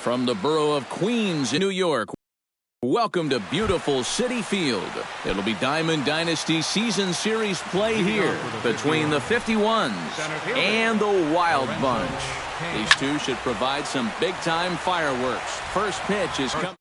From the borough of Queens, New York, welcome to beautiful Citi Field. It'll be Diamond Dynasty Season Series play here between the 51s and the Wild Bunch. These two should provide some big-time fireworks. First pitch is coming.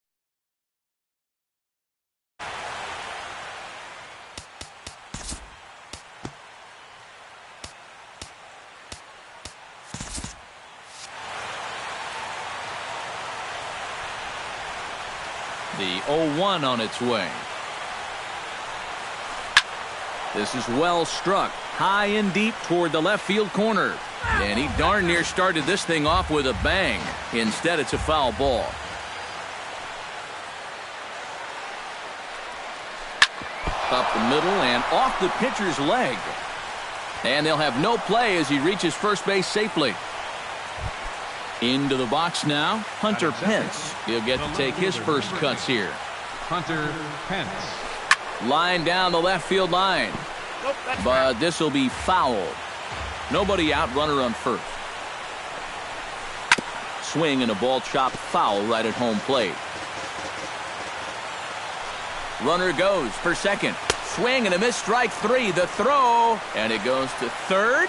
The 0-1 on its way. This is well struck, high and deep toward the left field corner. And he darn near started this thing off with a bang. Instead, it's a foul ball. Up the middle and off the pitcher's leg. And they'll have no play as he reaches first base safely. Into the box now, Hunter Pence. He'll get to take his first cuts here. Hunter Pence. Line down the left field line. But this will be fouled. Nobody out, runner on first. Swing and a ball chopped foul right at home plate. Runner goes for second. Swing and a miss, strike three. The throw, and it goes to third.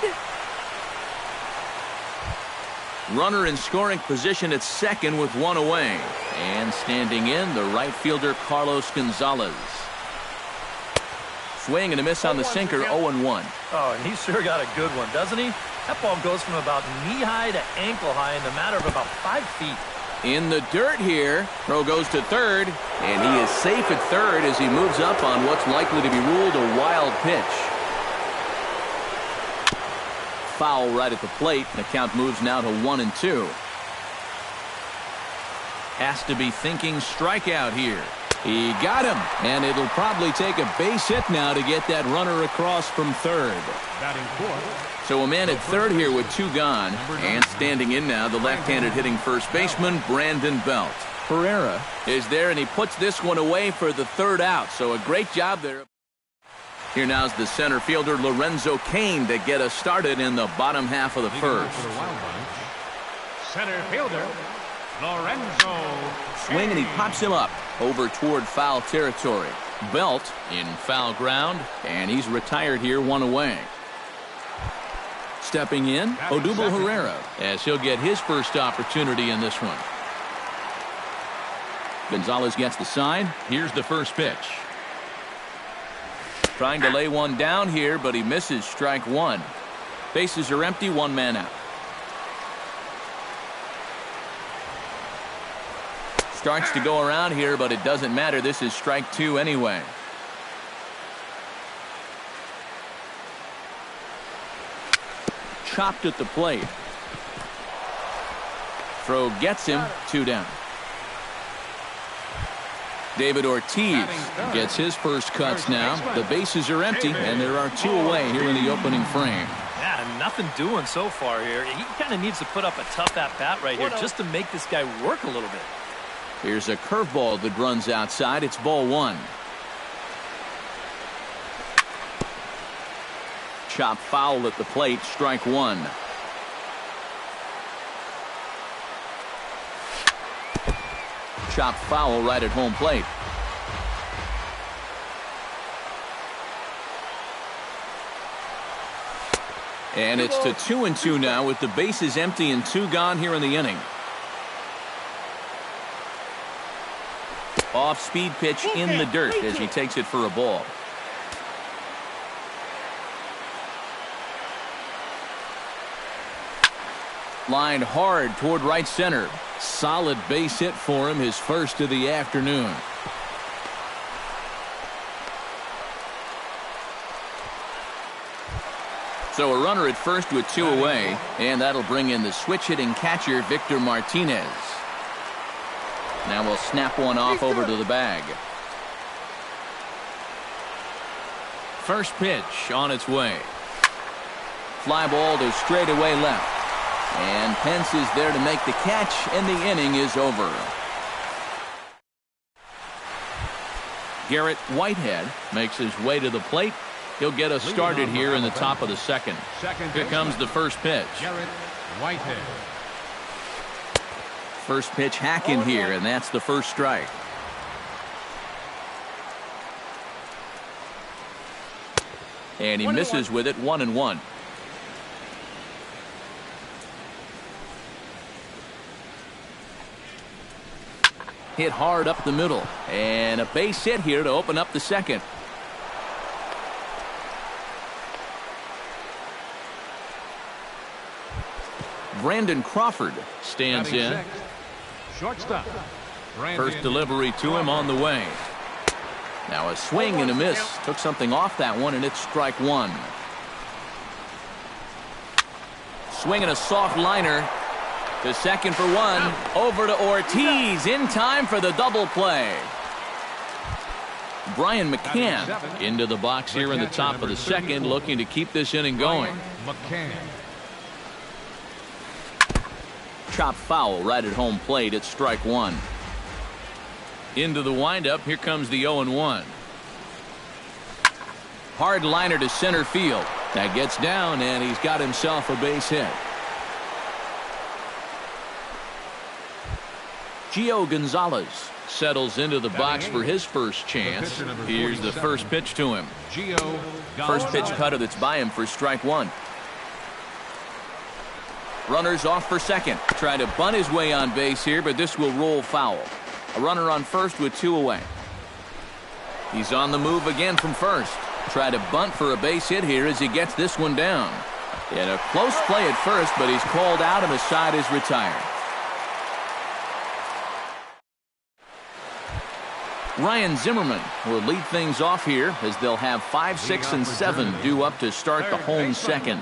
Runner in scoring position at second with one away. And standing in, the right fielder Carlos Gonzalez. Swing and a miss on the sinker, 0-1. Oh, and he sure got a good one, doesn't he? That ball goes from about knee-high to ankle-high in the matter of about 5 feet. In the dirt here. Throw goes to third, and he is safe at third as he moves up on what's likely to be ruled a wild pitch. Foul right at the plate. The count moves now to 1-2. Has to be thinking strikeout here. He got him, and it'll probably take a base hit now to get that runner across from third. Batting fourth. So a man at third here with two gone, and standing in now the left-handed hitting first baseman Brandon Belt. Herrera is there, and he puts this one away for the third out. So a great job there. Here now's the center fielder Lorenzo Cain to get us started in the bottom half of the first. Center fielder Lorenzo. Swing, and he pops him up over toward foul territory. Belt in foul ground, and he's retired here, one away. Stepping in, Odubel Herrera, as he'll get his first opportunity in this one. Gonzalez gets the sign. Here's the first pitch. Trying to lay one down here, but he misses, strike one. Bases are empty, one man out. Starts to go around here, but it doesn't matter. This is strike two anyway. Chopped at the plate. Throw gets him, two down. David Ortiz gets his first cuts now. The bases are empty, and there are two away here in the opening frame. Yeah, nothing doing so far here. He kind of needs to put up a tough at-bat right here just to make this guy work a little bit. Here's a curveball that runs outside. It's ball one. Chop foul at the plate, strike one. Chop foul right at home plate. And it's to 2-2 now with the bases empty and two gone here in the inning. Off-speed pitch in the dirt as he takes it for a ball. Lined hard toward right center. Solid base hit for him, his first of the afternoon. So a runner at first with two away, and that'll bring in the switch-hitting catcher Victor Martinez. Now we'll snap one off over to the bag. First pitch on its way. Fly ball to straightaway left. And Pence is there to make the catch, and the inning is over. Garrett Whitehead makes his way to the plate. He'll get us started here in the top of the second. Here comes the first pitch. Garrett Whitehead. First pitch hacking here, and that's the first strike. And he misses with it, 1-1. Hit hard up the middle, and a base hit here to open up the second. Brandon Crawford stands in. Shortstop. First delivery to him on the way. Now a swing and a miss. Took something off that one, and it's strike one. Swing and a soft liner. To second for one. Over to Ortiz in time for the double play. Brian McCann into the box here in the top of the second, looking to keep this inning going. McCann. Chop foul right at home plate. It's strike one. Into the windup. Here comes the 0-1. Hard liner to center field. That gets down, and he's got himself a base hit. Gio Gonzalez settles into the box for his first chance. Here's the first pitch to him. First pitch cutter that's by him for strike one. Runners off for second. Trying to bunt his way on base here, but this will roll foul. A runner on first with two away. He's on the move again from first. Try to bunt for a base hit here as he gets this one down. In a close play at first, but he's called out and the side is retired. Ryan Zimmerman will lead things off here as they'll have 5, 6, and 7 due up to start the home second.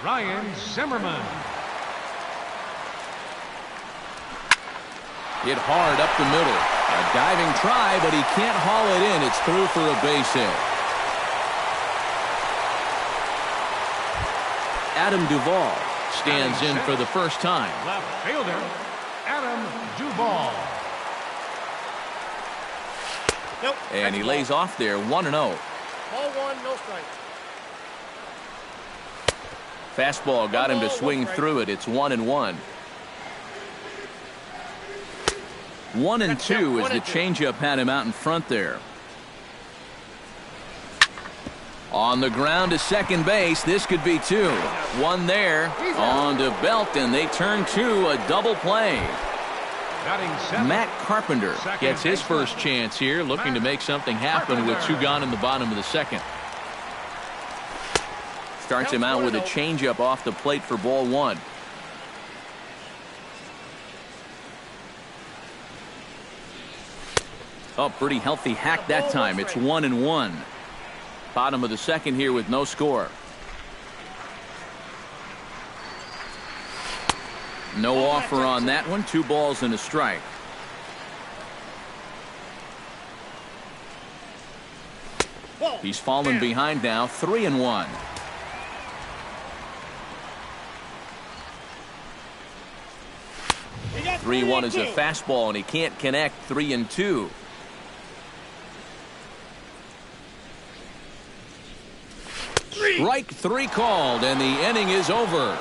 Ryan Zimmerman. Hit hard up the middle. A diving try, but he can't haul it in. It's through for a base hit. Adam Duvall stands in for the first time. Left fielder, Adam Duvall. And he lays off there, 1-0. Ball one, no strike. Fastball got him to swing through it. It's 1-1. 1-2 as the changeup had him out in front there. On the ground to second base. This could be two. One there. On to Belt, and they turn to a double play. Matt Carpenter gets his first chance here, looking to make something happen with two gone in the bottom of the second. Starts him out with a changeup off the plate for ball one. Oh, pretty healthy hack that time. It's 1-1. Bottom of the second here with no score. No offer on that one. 2 balls and a strike. He's fallen behind now. 3-1. Three 3-1 is a fastball, and he can't connect. 3-2. Strike 3 called, and the inning is over.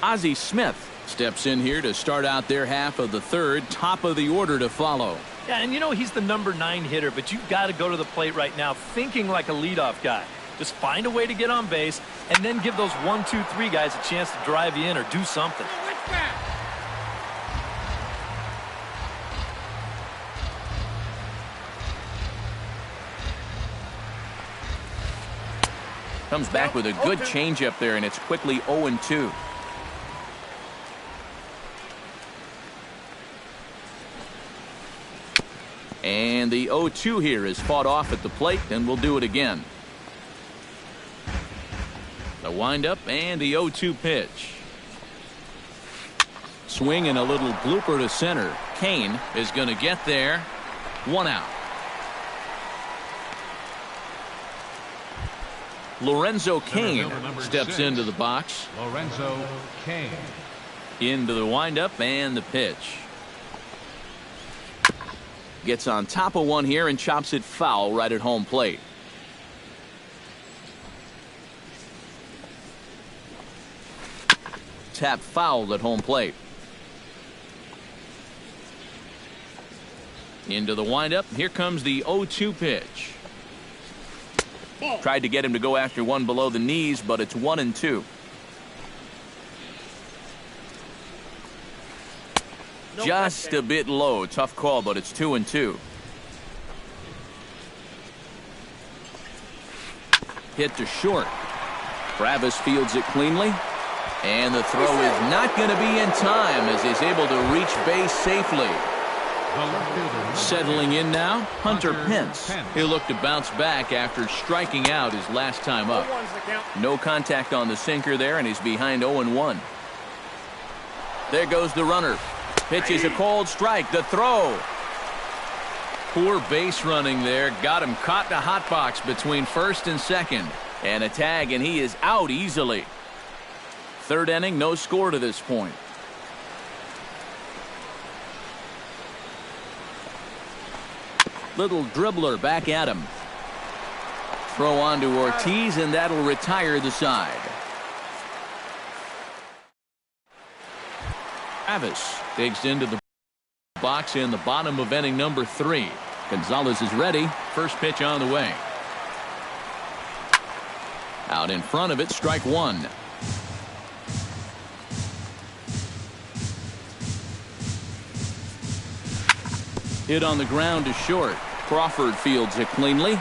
Ozzie Smith steps in here to start out their half of the third. Top of the order to follow. Yeah, and you know he's the number 9 hitter, but you've got to go to the plate right now thinking like a leadoff guy. Just find a way to get on base and then give those 1, 2, 3 guys a chance to drive you in or do something. Comes back with a good changeup there, and it's quickly 0-2. And the 0-2 here is fought off at the plate, and we'll do it again. The windup and the 0-2 pitch. Swing and a little blooper to center. Kane is going to get there. 1 out. Lorenzo Cain steps into the box. Lorenzo Cain. Into the windup and the pitch. Gets on top of one here and chops it foul right at home plate. tap foul at home plate. Into the windup. Here comes the 0-2 pitch. Tried to get him to go after one below the knees, but it's 1-2. Just a bit low. Tough call, but it's 2-2. Hit to short. Travis fields it cleanly. And the throw is not going to be in time as he's able to reach base safely. Settling in now, Hunter Pence. He'll look to bounce back after striking out his last time up. No contact on the sinker there, and he's behind 0-1. There goes the runner. Pitch is a cold strike. The throw. Poor base running there. Got him caught in a hot box between first and second. And a tag, and he is out easily. Third inning, no score to this point. Little dribbler back at him. Throw on to Ortiz, and that'll retire the side. Travis digs into the box in the bottom of inning number 3. Gonzalez is ready. First pitch on the way. Out in front of it, strike one. Hit on the ground to short. Crawford fields it cleanly.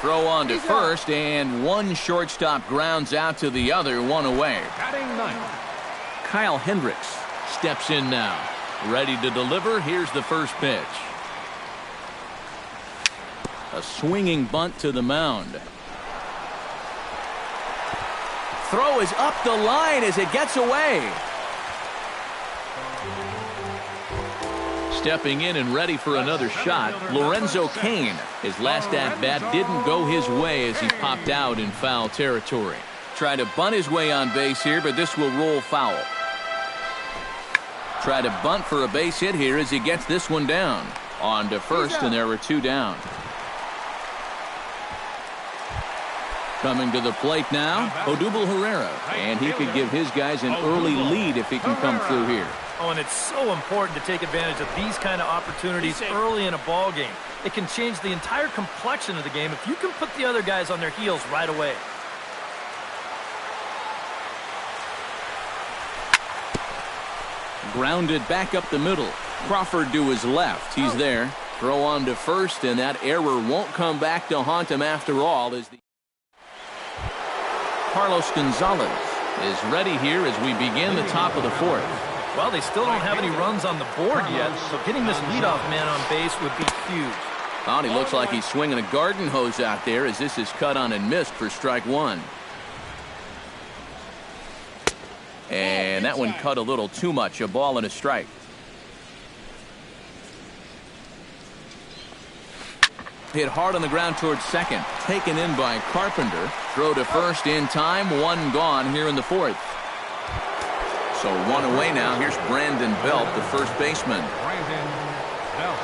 Throw on to first, and one shortstop grounds out to the other, one away. Batting ninth. Kyle Hendricks steps in now. Ready to deliver. Here's the first pitch. A swinging bunt to the mound. Throw is up the line as it gets away. Stepping in and ready for another shot, Lorenzo Cain. His last at-bat didn't go his way as he popped out in foul territory. Tried to bunt his way on base here, but this will roll foul. Try to bunt for a base hit here as he gets this one down. On to first, and there were two down. Coming to the plate now, Odubel Herrera, and he could give his guys an early lead if he can come through here. Oh, and it's so important to take advantage of these kind of opportunities early in a ball game. It can change the entire complexion of the game if you can put the other guys on their heels right away. Grounded back up the middle. Crawford to his left. He's there. Throw on to first, and that error won't come back to haunt him after all. As the Carlos Gonzalez is ready here as we begin the top of the fourth. Well, they still don't have any runs on the board yet, so getting this leadoff man on base would be huge. Oh, he looks like he's swinging a garden hose out there as this is cut on and missed for strike one. And that one cut a little too much. A ball and a strike. Hit hard on the ground towards second. Taken in by Carpenter. Throw to first in time. One gone here in the fourth. So one away now. Here's Brandon Belt, the first baseman. Brandon Belt.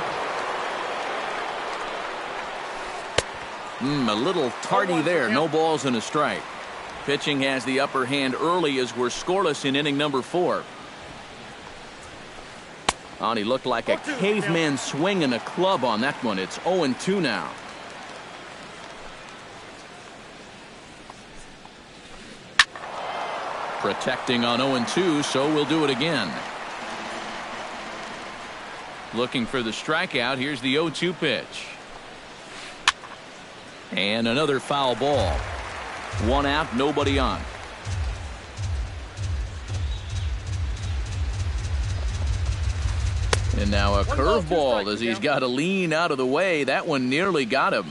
A little tardy there. No balls and a strike. Pitching has the upper hand early as we're scoreless in inning number 4. Oh, he looked like a caveman swinging a club on that one. It's 0-2 now. Protecting on 0-2, so we'll do it again. Looking for the strikeout. Here's the 0-2 pitch. And another foul ball. One out, nobody on. And now a curveball as he's got to lean out of the way. That one nearly got him.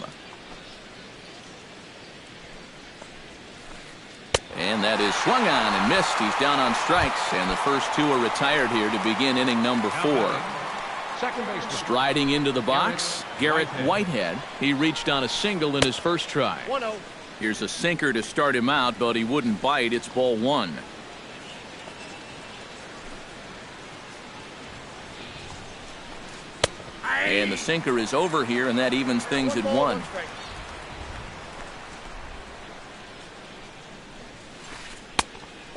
And that is swung on and missed. He's down on strikes, and the first two are retired here to begin inning number 4. Striding into the box, Garrett Whitehead. He reached on a single in his first try. 1-0. Here's a sinker to start him out, but he wouldn't bite. It's ball 1. And the sinker is over here, and that evens things at 1.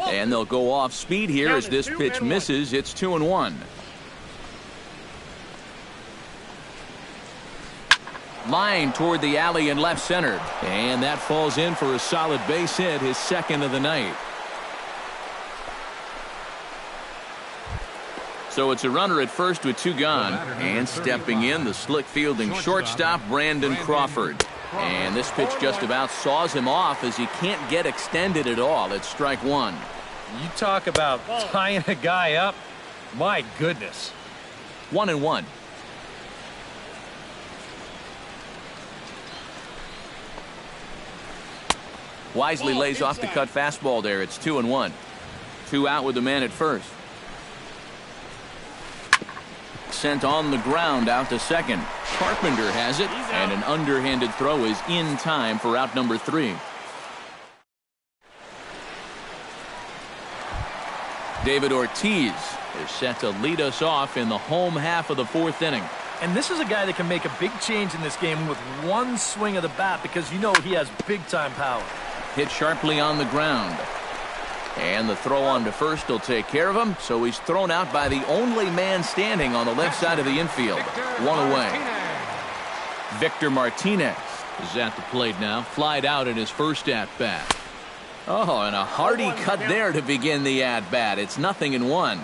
And they'll go off speed here as this pitch misses. It's 2-1. Line toward the alley in left center. And that falls in for a solid base hit, his second of the night. So it's a runner at first with 2 gone. And stepping in, the slick fielding shortstop, Brandon Crawford. And this pitch just about saws him off as he can't get extended at all. It's strike 1. You talk about tying a guy up. My goodness. 1-1. Wisely lays off the cut fastball there. It's 2-1. 2 out with the man at first. Sent on the ground out to second. Carpenter has it, and an underhanded throw is in time for out number 3. David Ortiz is set to lead us off in the home half of the 4th inning. And this is a guy that can make a big change in this game with one swing of the bat because you know he has big-time power. Hit sharply on the ground. And the throw on to first will take care of him, so he's thrown out by the only man standing on the left side of the infield. 1 away. Victor Martinez is at the plate now, flied out in his first at-bat. Oh, and a hearty cut there to begin the at-bat. It's 0-1.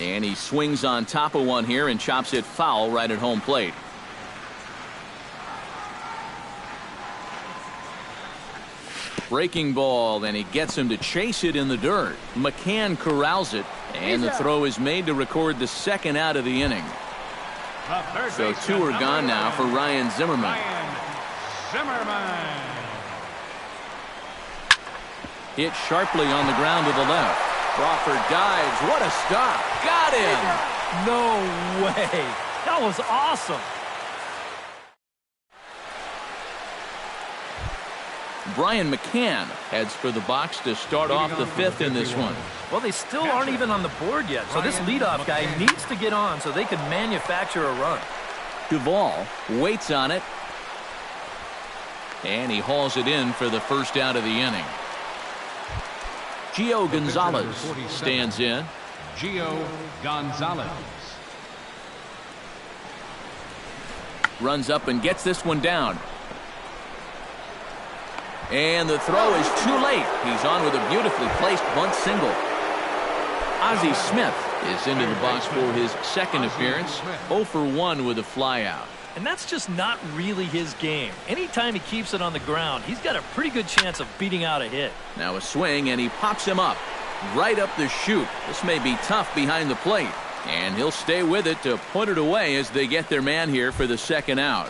And he swings on top of one here and chops it foul right at home plate. Breaking ball, and he gets him to chase it in the dirt. McCann corrals it, and the throw is made to record the second out of the inning. So 2 are gone now for Ryan Zimmerman. Hit sharply on the ground to the left. Crawford dives. What a stop. Got him. No way. That was awesome. Brian McCann heads for the box to start off the 5th in this one. Well, they still aren't even on the board yet, so this leadoff guy needs to get on so they can manufacture a run. Duvall waits on it, and he hauls it in for the first out of the inning. Gio Gonzalez stands in. Gio Gonzalez. Runs up and gets this one down. And the throw is too late. He's on with a beautifully placed bunt single. Ozzie Smith is into the box for his second appearance. 0 for 1 with a flyout. And that's just not really his game. Anytime he keeps it on the ground, he's got a pretty good chance of beating out a hit. Now a swing, and he pops him up. Right up the chute. This may be tough behind the plate. And he'll stay with it to put it away as they get their man here for the second out.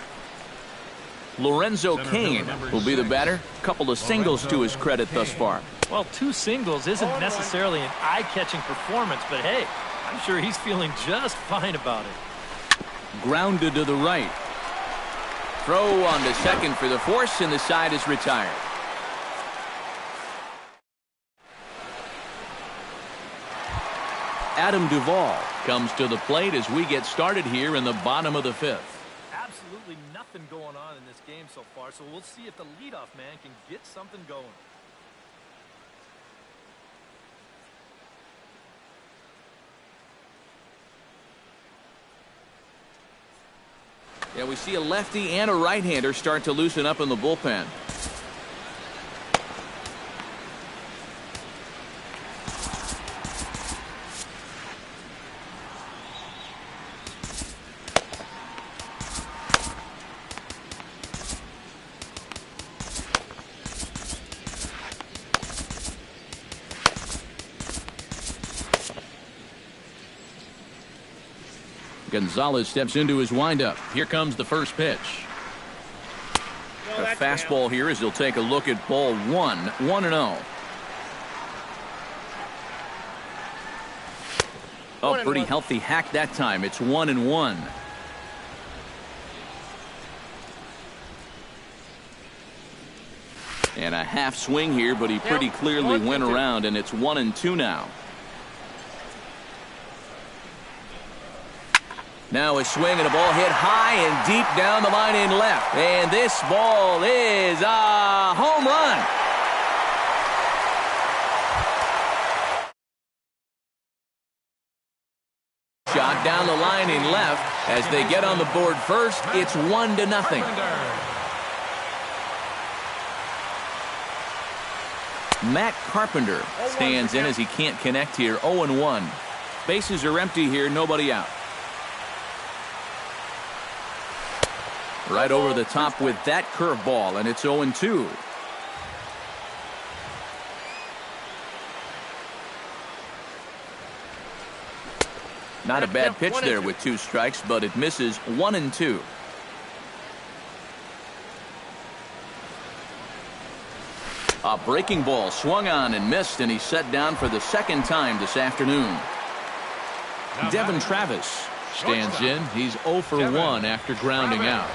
Lorenzo Cain will be the batter. Couple of singles to his credit thus far. Well, 2 singles isn't necessarily an eye-catching performance, but hey, I'm sure he's feeling just fine about it. Grounded to the right. Throw on to second for the force, and the side is retired. Adam Duvall comes to the plate as we get started here in the bottom of the 5th. Absolutely nothing going on in this game so far, so we'll see if the leadoff man can get something going. Yeah, we see a lefty and a right-hander start to loosen up in the bullpen. Gonzalez steps into his windup. Here comes the first pitch. A fastball here as he'll take a look at ball 1. 1-0. Oh, pretty healthy hack that time. It's 1-1. And a half swing here, but he pretty clearly went around, and it's 1-2 now. Now a swing and a ball hit high and deep down the line in left. And this ball is a home run. Shot down the line in left. As they get on the board first, it's 1-0. Matt Carpenter stands in as he can't connect here. 0-1. Bases are empty here, nobody out. Right over the top with that curveball, and it's 0-2. Not a bad pitch there with 2 strikes, but it misses. 1-2. A breaking ball swung on and missed, and he's set down for the second time this afternoon. Devin Travis stands in. He's 0 for 1 after grounding out.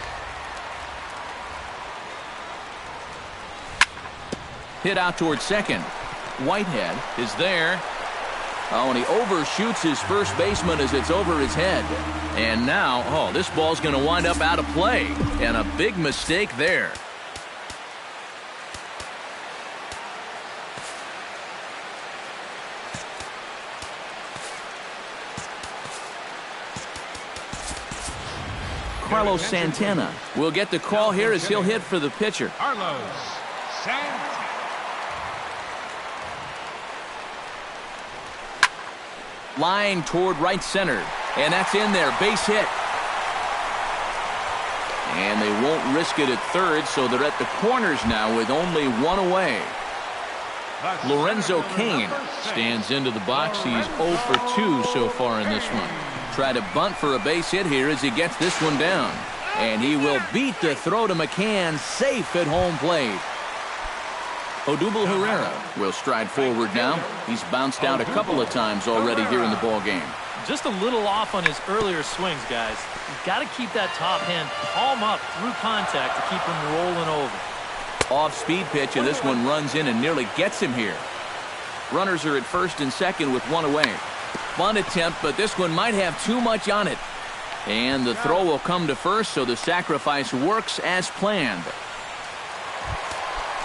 Hit out towards second. Whitehead is there. Oh, and he overshoots his first baseman as it's over his head. And now, this ball's going to wind up out of play. And a big mistake there. Carlos Santana will get the call here as he'll hit for the pitcher. Carlos Santana. Line toward right center, and that's in there. Base hit. And they won't risk it at third, so they're at the corners now with only 1 away. Lorenzo Cain stands into the box. He's 0 for 2 so far in this one. Try to bunt for a base hit here as he gets this one down. And he will beat the throw to McCann, safe at home plate. Odubel Herrera will stride forward now. He's bounced out a couple of times already here in the ball game. Just a little off on his earlier swings, guys. You've got to keep that top hand palm up through contact to keep him rolling over. Off-speed pitch, and this one runs in and nearly gets him here. Runners are at first and second with 1 away. Bunt attempt, but this one might have too much on it. And the throw will come to first, so the sacrifice works as planned.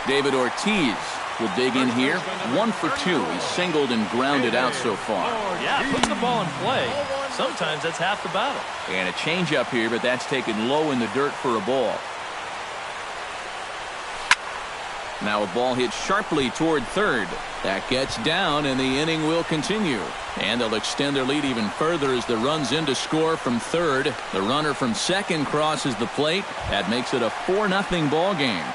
David Ortiz will dig in here. 1 for 2. He's singled and grounded out so far. Yeah, putting the ball in play. Sometimes that's half the battle. And a changeup here, but that's taken low in the dirt for a ball. Now a ball hit sharply toward third. That gets down, and the inning will continue. And they'll extend their lead even further as the runs in to score from third. The runner from second crosses the plate. That makes it a 4-0 ball game.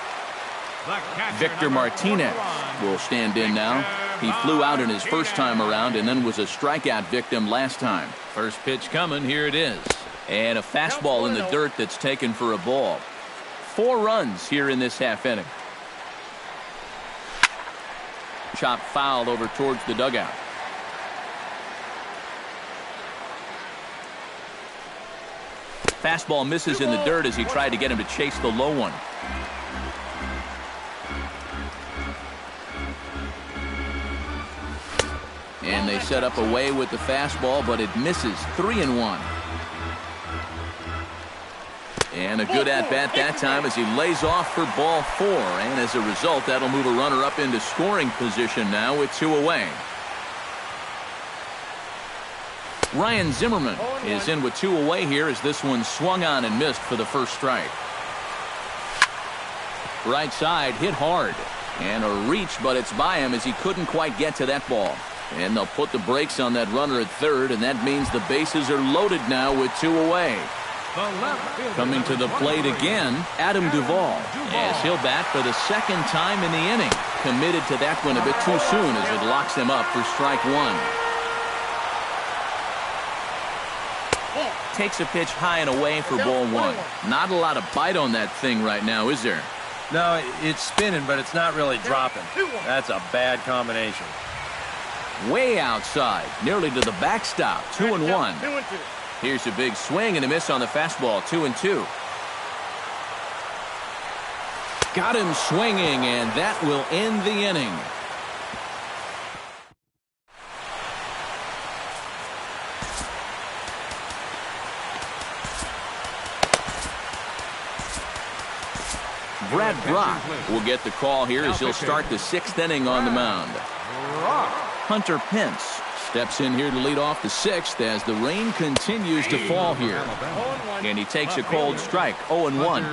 Victor Martinez will stand in now. He flew out in his first time around and then was a strikeout victim last time. First pitch coming. Here it is. And a fastball in the dirt that's taken for a ball. 4 runs here in this half inning. Chop foul over towards the dugout. Fastball misses in the dirt as he tried to get him to chase the low one. And they set up away with the fastball, but it misses. 3-1. And a good at-bat that time as he lays off for ball 4. And as a result, that'll move a runner up into scoring position now with 2 away. Ryan Zimmerman is in with 2 away here as this one swung on and missed for the first strike. Right side hit hard. And a reach, but it's by him as he couldn't quite get to that ball. And they'll put the brakes on that runner at third, and that means the bases are loaded now with 2 away. Coming to the plate again, Adam Duvall, as he'll bat for the second time in the inning. Committed to that one a bit too soon as it locks him up for strike 1. Takes a pitch high and away for ball 1. Not a lot of bite on that thing right now, is there? No, it's spinning, but it's not really dropping. That's a bad combination. Way outside, nearly to the backstop. 2-1. Here's a big swing and a miss on the fastball. 2-2. Got him swinging, and that will end the inning. Brad Brock will get the call here as he'll start the 6th inning on the mound. Hunter Pence steps in here to lead off the 6th as the rain continues to fall here. And he takes a cold strike, 0-1.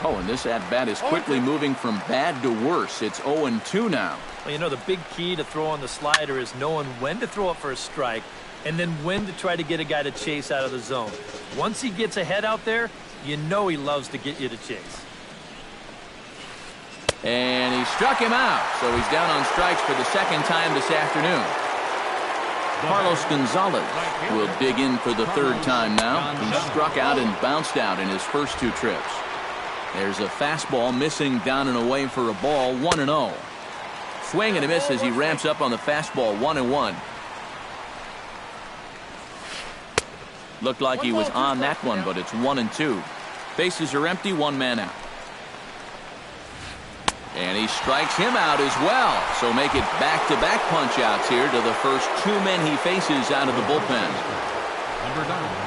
Oh, and this at-bat is quickly moving from bad to worse. It's 0-2 now. Well, you know, the big key to throwing the slider is knowing when to throw it for a strike and then when to try to get a guy to chase out of the zone. Once he gets ahead out there, you know he loves to get you to chase. And he struck him out, so he's down on strikes for the 2nd time this afternoon. Carlos Gonzalez will dig in for the 3rd time now. He struck out and bounced out in his first 2 trips. There's a fastball missing down and away for a ball, 1-0. Swing and a miss as he ramps up on the fastball, 1-1. Looked like he was on that one, but it's 1-2. Bases are empty, 1 man out. And he strikes him out as well. So make it back-to-back punch-outs here to the first 2 men he faces out of the bullpen. Number 9,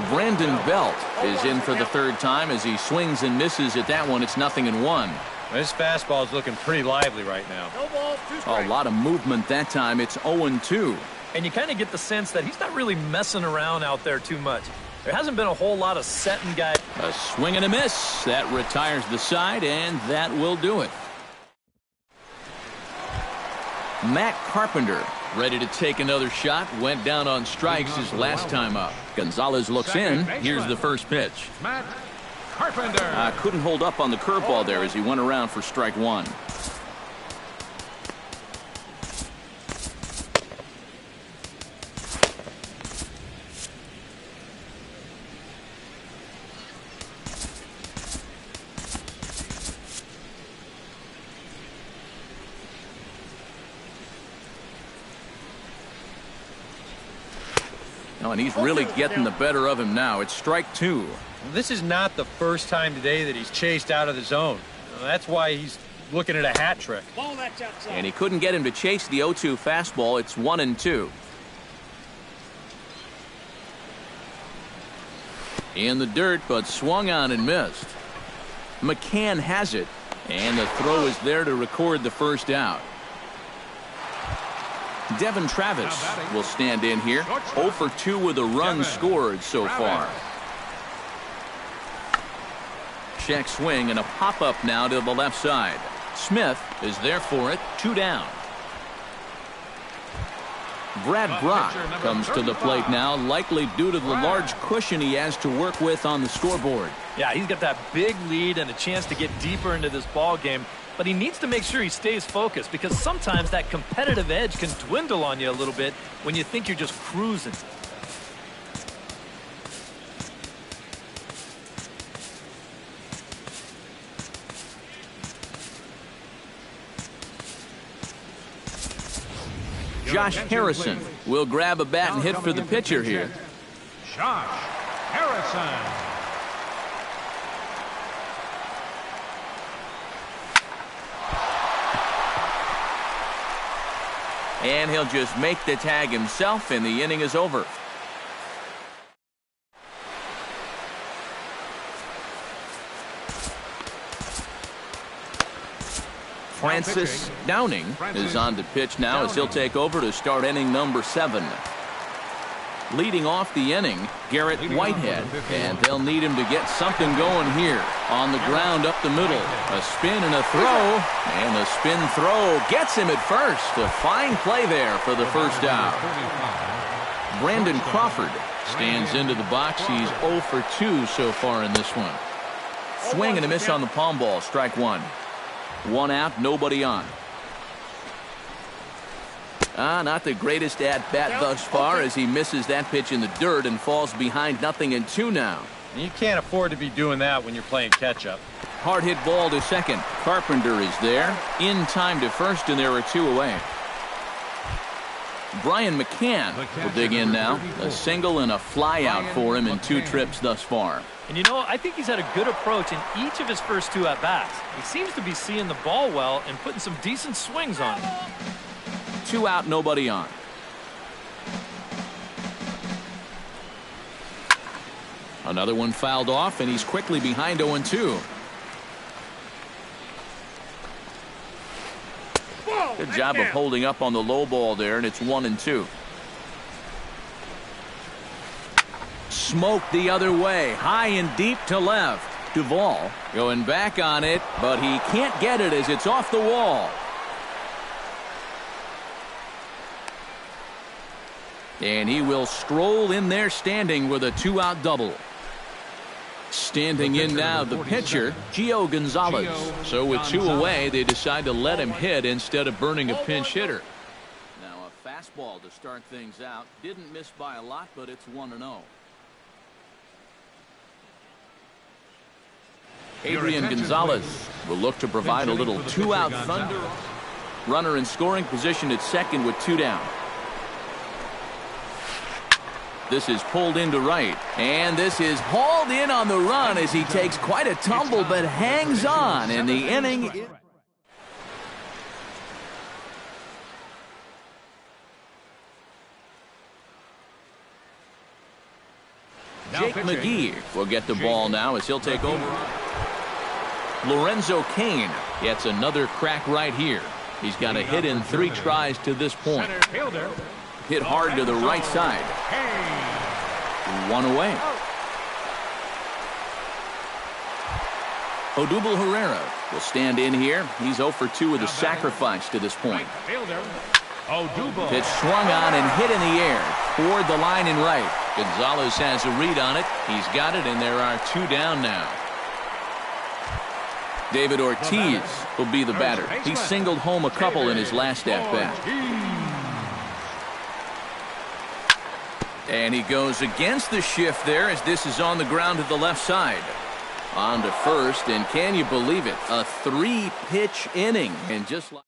Brandon Belt is in for the 3rd time as he swings and misses at that one. It's 0-1. This fastball is looking pretty lively right now. No balls, 2 strikes. A lot of movement that time. It's 0-2. And you kind of get the sense that he's not really messing around out there too much. There hasn't been a whole lot of setting guys. A swing and a miss. That retires the side, and that will do it. Matt Carpenter ready to take another shot. Went down on strikes his last time up. Gonzalez looks in. Here's the first pitch. Matt Carpenter. Couldn't hold up on the curveball there as he went around for strike 1. Oh, and he's really getting the better of him now. It's strike 2. This is not the first time today that he's chased out of the zone. That's why he's looking at a hat trick. Ball that's outside. And he couldn't get him to chase the 0-2 fastball. It's 1-2. In the dirt, but swung on and missed. McCann has it, and the throw is there to record the first out. Devin Travis will stand in here. 0 for 2 with a run scored so far. Check swing and a pop-up now to the left side. Smith is there for it. 2 down. Brad Brock comes to the plate now, likely due to the large cushion he has to work with on the scoreboard. Yeah, he's got that big lead and a chance to get deeper into this ball game. But he needs to make sure he stays focused because sometimes that competitive edge can dwindle on you a little bit when you think you're just cruising. Josh Harrison will grab a bat and hit for the pitcher here. Josh Harrison. And he'll just make the tag himself, and the inning is over. Francis Downing is on to pitch now as he'll take over to start inning number 7. Leading off the inning, Garrett Whitehead, and they'll need him to get something going here. On the ground up the middle, a spin and a throw, and the spin throw gets him at first. A fine play there for the first out. Brandon Crawford stands into the box. He's 0 for 2 so far in this one. Swing and a miss on the palm ball, strike 1. 1 out, nobody on. Not the greatest at-bat thus far as he misses that pitch in the dirt and falls behind 0-2 now. You can't afford to be doing that when you're playing catch-up. Hard hit ball to second. Carpenter is there. In time to first, and there are 2 away. Brian McCann will dig in now. A single and a fly out for him in 2 trips thus far. And you know, I think he's had a good approach in each of his first 2 at-bats. He seems to be seeing the ball well and putting some decent swings on it. 2 out, nobody on. Another one fouled off, and he's quickly behind 0-2. Good job of holding up on the low ball there, and it's 1-2. Smoked the other way, high and deep to left. Duvall going back on it, but he can't get it as it's off the wall. And he will stroll in there standing with a 2-out double. Standing in now, the pitcher, Gio Gonzalez. So with 2 away, they decide to let him hit instead of burning a pinch hitter. Now a fastball to start things out. Didn't miss by a lot, but it's 1-0. Adrian Gonzalez will look to provide a little 2-out thunder. Runner in scoring position at second with 2 down. This is pulled into right, and this is hauled in on the run as he takes quite a tumble but hangs on, and the inning. Jake McGee will get the ball now as he'll take over. Lorenzo Cain gets another crack right here. He's got a hit in 3 tries to this point. Hit hard to the right side. 1 away. Odubel Herrera will stand in here. He's 0 for 2 with a sacrifice to this point. Pitch swung on and hit in the air toward the line and right. Gonzalez has a read on it. He's got it, and there are 2 down now. David Ortiz will be the batter. He singled home a couple in his last at-bat. And he goes against the shift there as this is on the ground to the left side. On to first, and can you believe it? A 3-pitch inning. And just like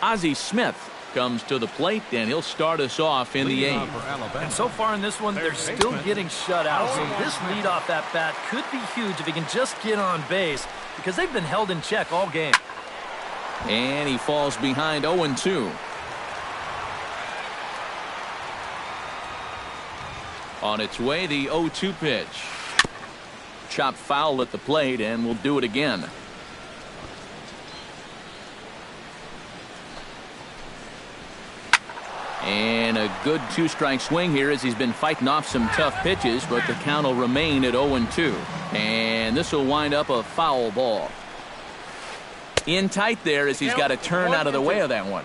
Ozzie Smith comes to the plate, and he'll start us off in the 8th. And so far in this one, they're still getting shut out. So this leadoff at-bat could be huge if he can just get on base, because they've been held in check all game. And he falls behind 0-2. On its way, the 0-2 pitch. Chopped foul at the plate, and we'll do it again. And a good 2-strike swing here as he's been fighting off some tough pitches, but the count will remain at 0-2. And this will wind up a foul ball. In tight there as he's got to turn out of the way of that one.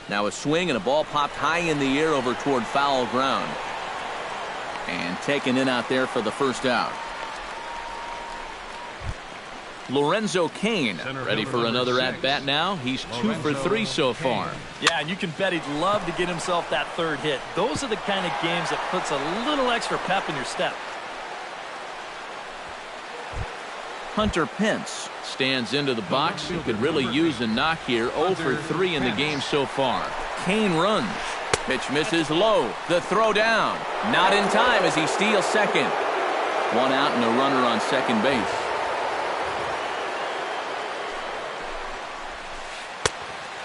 Now a swing and a ball popped high in the air over toward foul ground. And taken in out there for the first out. Lorenzo Cain ready for another at-bat now. He's 2 for 3 so far. Yeah, and you can bet he'd love to get himself that 3rd hit. Those are the kind of games that puts a little extra pep in your step. Hunter Pence stands into the box. He could really use a knock here. 0 for 3 in the game so far. Cain runs. Pitch misses low. The throw down. Not in time as he steals second. 1 out and a runner on second base.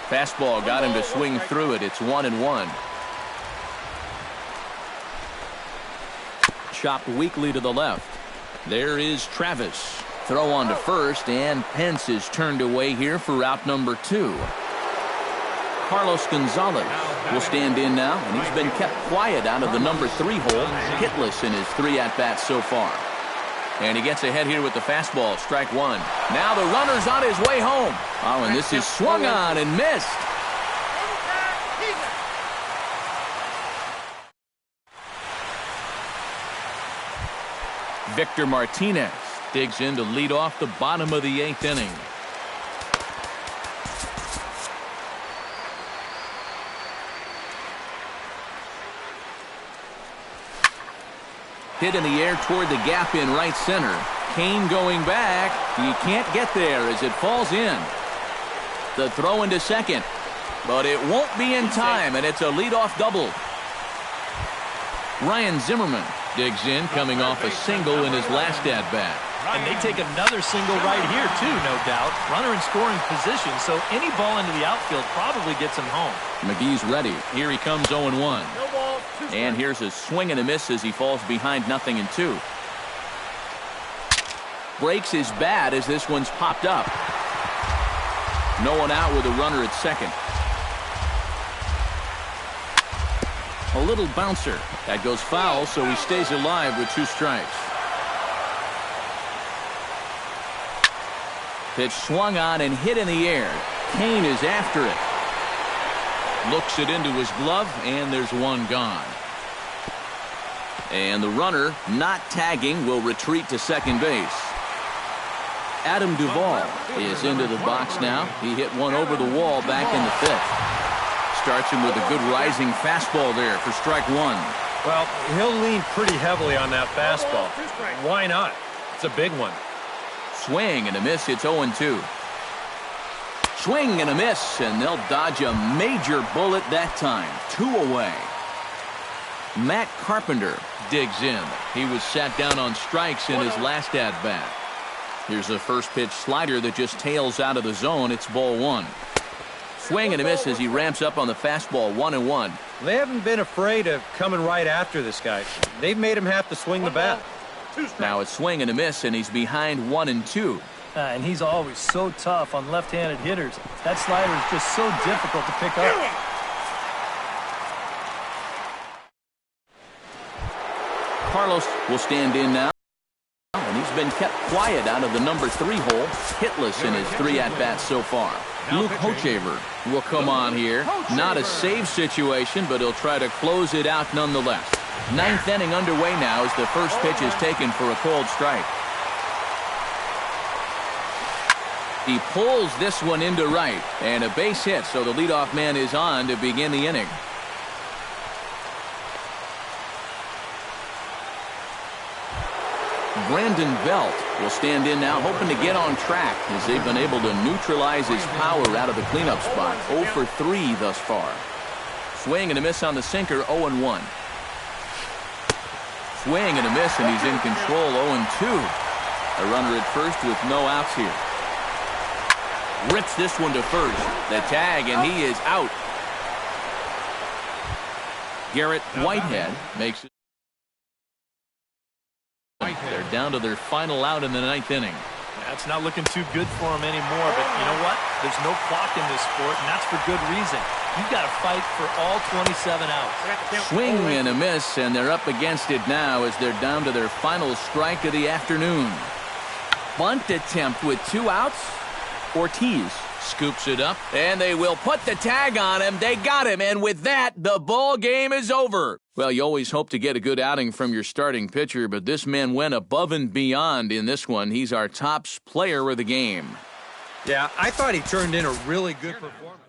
Fastball got him to swing through it. It's 1-1. Chopped weakly to the left. There is Travis. Throw on to first, and Pence is turned away here for out number 2. Carlos Gonzalez will stand in now, and he's been kept quiet out of the number 3 hole, hitless in his 3 at-bats so far. And he gets ahead here with the fastball, strike 1. Now the runner's on his way home. Oh, and this is swung on and missed. Victor Martinez digs in to lead off the bottom of the 8th inning. Hit in the air toward the gap in right center. Cain going back. He can't get there as it falls in. The throw into second. But it won't be in time, and it's a leadoff double. Ryan Zimmerman digs in, coming off a single in his last at-bat. And they take another single right here, too, no doubt. Runner in scoring position, so any ball into the outfield probably gets him home. McGee's ready. Here he comes 0-1. No ball, 2 strikes. And here's a swing and a miss as he falls behind 0-2. Breaks his bat as this one's popped up. No one out with a runner at second. A little bouncer. That goes foul, so he stays alive with 2 strikes. Pitch swung on and hit in the air. Kane is after it. Looks it into his glove, and there's one gone. And the runner, not tagging, will retreat to second base. Adam Duvall is into the box now. He hit one over the wall back in the 5th. Starts him with a good rising fastball there for strike 1. Well, he'll lean pretty heavily on that fastball. Why not? It's a big one. Swing and a miss. It's 0-2. Swing and a miss, and they'll dodge a major bullet that time. 2 away. Matt Carpenter digs in. He was sat down on strikes in his last at-bat. Here's a first pitch slider that just tails out of the zone. It's ball 1. Swing and a miss as he ramps up on the fastball. 1-1. They haven't been afraid of coming right after this guy. They've made him have to swing the bat. Now a swing and a miss, and he's behind 1-2. And he's always so tough on left-handed hitters. That slider is just so difficult to pick up. Carlos will stand in now. And he's been kept quiet out of the number 3 hole. Hitless in his 3 at-bats so far. Luke Hochevar will come on here. Not a save situation, but he'll try to close it out nonetheless. 9th inning underway now as the first pitch is taken for a called strike. He pulls this one into right, and a base hit, so the leadoff man is on to begin the inning. Brandon Belt will stand in now, hoping to get on track as they've been able to neutralize his power out of the cleanup spot. 0 for 3 thus far. Swing and a miss on the sinker. 0-1. Swing and a miss, and he's in control. 0-2. A runner at first with no outs here. Rips this one to first. The tag, and he is out. Garrett Whitehead makes it. They're down to their final out in the 9th inning. That's not looking too good for him anymore, but you know what? There's no clock in this sport, and that's for good reason. You've got to fight for all 27 outs. Swing and a miss, and they're up against it now as they're down to their final strike of the afternoon. Bunt attempt with 2 outs. Ortiz scoops it up, and they will put the tag on him. They got him, and with that, the ball game is over. Well, you always hope to get a good outing from your starting pitcher, but this man went above and beyond in this one. He's our top player of the game. Yeah, I thought he turned in a really good performance.